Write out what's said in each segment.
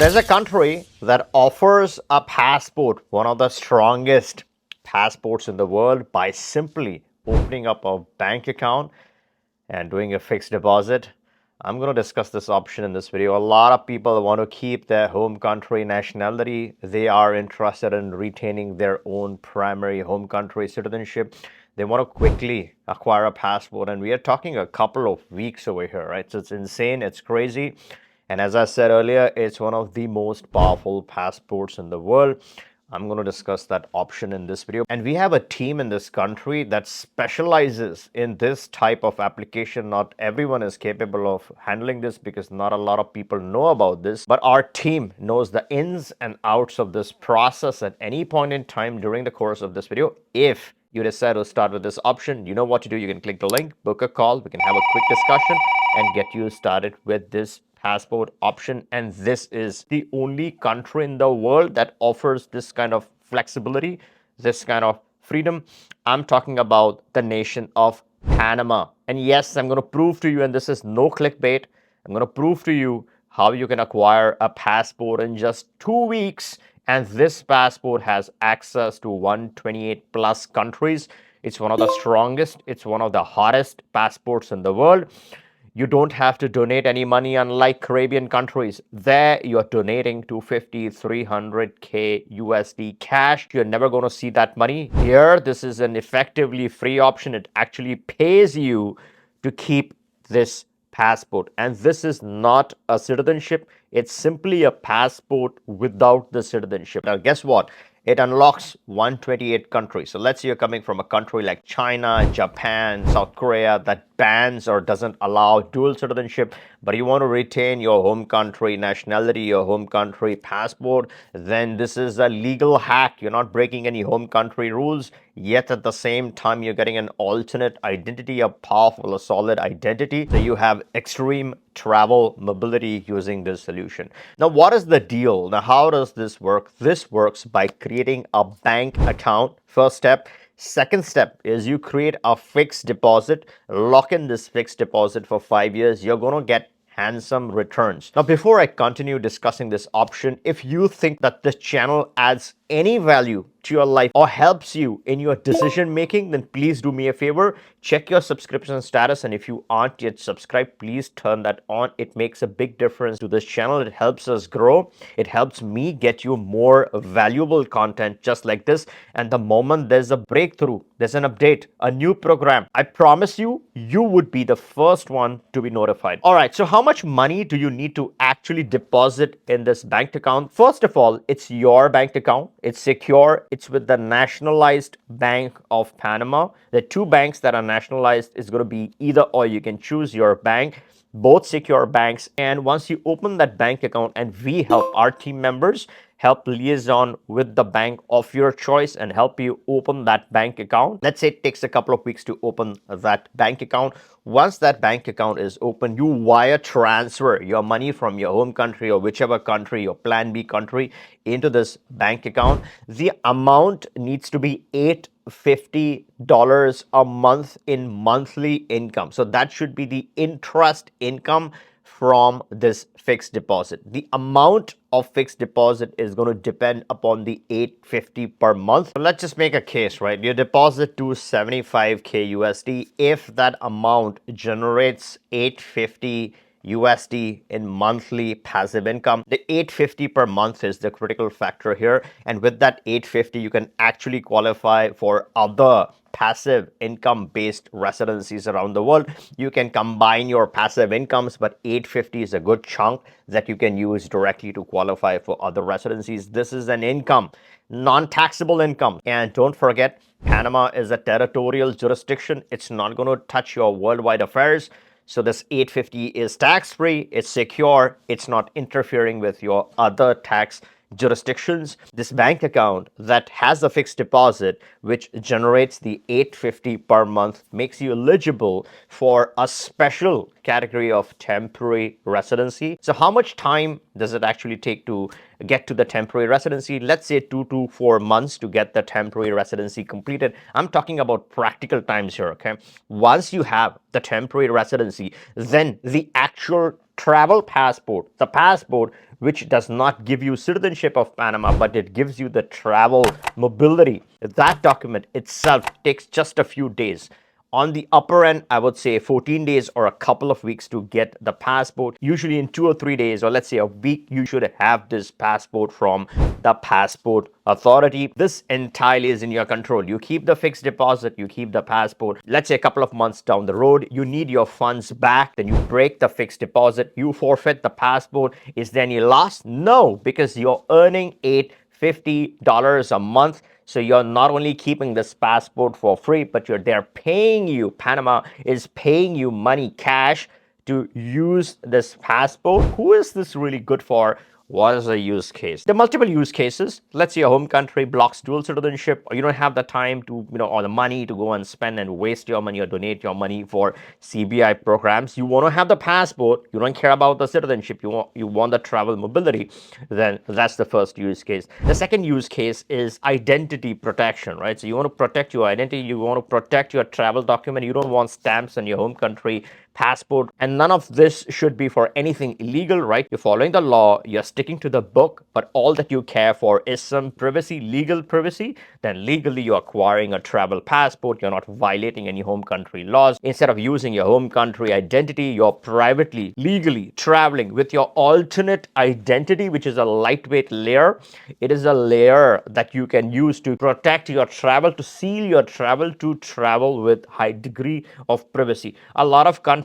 There's a country that offers a passport, one of the strongest passports in the world, by simply opening up a bank account and doing a fixed deposit. I'm going to discuss this option in this video. A lot of people want to keep their home country nationality. They are interested in retaining their own primary home country citizenship. They want to quickly acquire a passport, and we are talking a couple of weeks over here, right? So it's insane, it's crazy. And as I said earlier, it's one of the most powerful passports in the world. I'm going to discuss that option in this video. And we have a team in this country that specializes in this type of application. Not everyone is capable of handling this because not a lot of people know about this. But our team knows the ins and outs of this process at any point in time during the course of this video. If you decide to start with this option, you know what to do. You can click the link, book a call. We can have a quick discussion and get you started with this passport option. And this is the only country in the world that offers this kind of flexibility, this kind of freedom. I'm talking about the nation of Panama. And yes, I'm going to prove to you, and this is no clickbait, I'm going to prove to you how you can acquire a passport in just 2 weeks. And this passport has access to 128 plus countries. It's one of the strongest, it's one of the hottest passports in the world. You don't have to donate any money, unlike Caribbean countries. There, you're donating 250, 300K USD cash. You're never going to see that money. Here, this is an effectively free option. It actually pays you to keep this passport. And this is not a citizenship. It's simply a passport without the citizenship. Now, guess what? It unlocks 128 countries. So let's say you're coming from a country like China, Japan, South Korea that bans or doesn't allow dual citizenship, but you want to retain your home country nationality, your home country passport, then this is a legal hack. You're not breaking any home country rules, yet at the same time, you're getting an alternate identity, a powerful, a solid identity. So you have extreme travel mobility using this solution. Now, what is the deal? Now, how does this work? This works by creating a bank account. First step. Second step is you create a fixed deposit, lock in this fixed deposit for 5 years. You're going to get handsome returns. Now, before I continue discussing this option, if you think that this channel adds any value to your life or helps you in your decision making, then please do me a favor, check your subscription status, and if you aren't yet subscribed, please turn that on. It makes a big difference to this channel. It helps us grow. It helps me get you more valuable content just like this. And the moment there's a breakthrough, there's an update, a new program, I promise you, you would be the first one to be notified. All right, so how much money do you need to actually deposit in this bank account? First of all, it's your bank account. It's secure. It's with the nationalized Bank of Panama. The two banks that are nationalized is going to be either or. You can choose your bank, both secure banks. And once you open that bank account, and we help our team members help liaison with the bank of your choice and help you open that bank account. Let's say it takes a couple of weeks to open that bank account. Once that bank account is open, you wire transfer your money from your home country or whichever country, your plan B country, into this bank account. The amount needs to be $850 a month in monthly income. So that should be the interest income from this fixed deposit. The amount of fixed deposit is going to depend upon the $850 per month. So let's just make a case, right? You deposit 275K USD. If that amount generates $850 USD in monthly passive income, the $850 per month is the critical factor here. And with that $850, you can actually qualify for other passive income based residencies around the world. You can combine your passive incomes, but $850 is a good chunk that you can use directly to qualify for other residencies. This is an income, non-taxable income. And don't forget, Panama is a territorial jurisdiction. It's not going to touch your worldwide affairs. So this $850 is tax-free, it's secure, it's not interfering with your other tax jurisdictions. This bank account that has a fixed deposit, which generates the $850 per month, makes you eligible for a special category of temporary residency. So how much time does it actually take to get to the temporary residency? Let's say 2 to 4 months to get the temporary residency completed. I'm talking about practical times here, okay? Once you have the temporary residency, then the actual travel passport, the passport which does not give you citizenship of Panama, but it gives you the travel mobility. That document itself takes just a few days. On the upper end, I would say 14 days or a couple of weeks to get the passport. Usually in 2 or 3 days, or let's say a week, you should have this passport from the passport authority. This entirely is in your control. You keep the fixed deposit, you keep the passport. Let's say a couple of months down the road, you need your funds back, then you break the fixed deposit, you forfeit the passport. Is there any loss? No, because you're earning $850 a month. So you're not only keeping this passport for free, but they're paying you. Panama is paying you money, cash, to use this passport. Who is this really good for? What is the use case? There are multiple use cases. Let's say your home country blocks dual citizenship, or you don't have the time to, or the money to go and spend and waste your money or donate your money for CBI programs. You want to have the passport. You don't care about the citizenship. You want the travel mobility. Then that's the first use case. The second use case is identity protection, right? So you want to protect your identity. You want to protect your travel document. You don't want stamps in your home country passport, and none of this should be for anything illegal, right? You're following the law, you're sticking to the book, but all that you care for is some privacy, legal privacy. Then legally you're acquiring a travel passport. You're not violating any home country laws. Instead of using your home country identity, you're privately, legally traveling with your alternate identity, which is a lightweight layer. It is a layer that you can use to protect your travel, to seal your travel, to travel with high degree of privacy. A lot of countries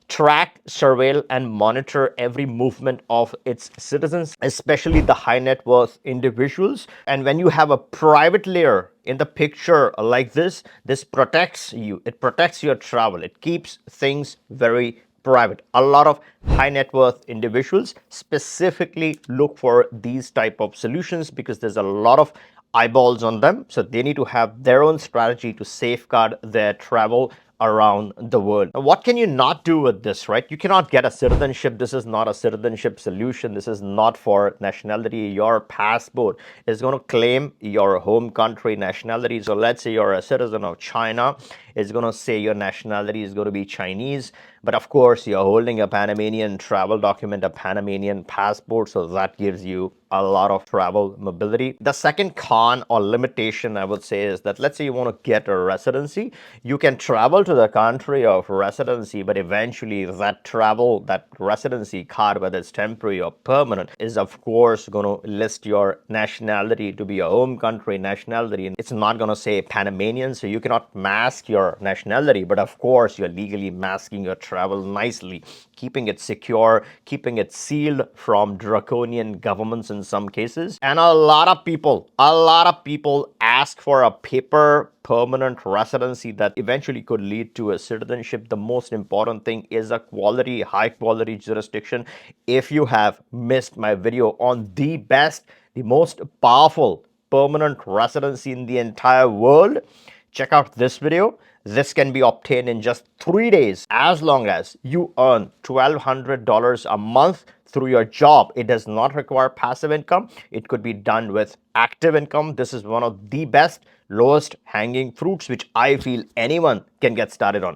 track, surveil, and monitor every movement of its citizens, especially the high net worth individuals. And when you have a private layer in the picture like this protects you. It protects your travel. It keeps things very private. A lot of high net worth individuals specifically look for these type of solutions because there's a lot of eyeballs on them. So they need to have their own strategy to safeguard their travel around the world. Now, what can you not do with this, right? You cannot get a citizenship. This is not a citizenship solution. This is not for nationality. Your passport is going to claim your home country nationality. So let's say you're a citizen of China. It's going to say your nationality is going to be Chinese. But of course, you're holding a Panamanian travel document, a Panamanian passport. So that gives you a lot of travel mobility. The second con or limitation I would say is that let's say you want to get a residency, you can travel to the country of residency, but eventually that residency card, whether it's temporary or permanent, is of course going to list your nationality to be your home country nationality. And it's not going to say Panamanian, so you cannot mask your nationality, but of course you're legally masking your travel nicely, keeping it secure, keeping it sealed from draconian governments in some cases. And a lot of people ask for a paper permanent residency that eventually could lead to a citizenship. The most important thing is a quality, high quality jurisdiction. If you have missed my video on the best, the most powerful permanent residency in the entire world, check out this video. This can be obtained in just 3 days as long as you earn $1,200 a month through your job. It does not require passive income. It could be done with active income. This is one of the best, lowest hanging fruits, which I feel anyone can get started on.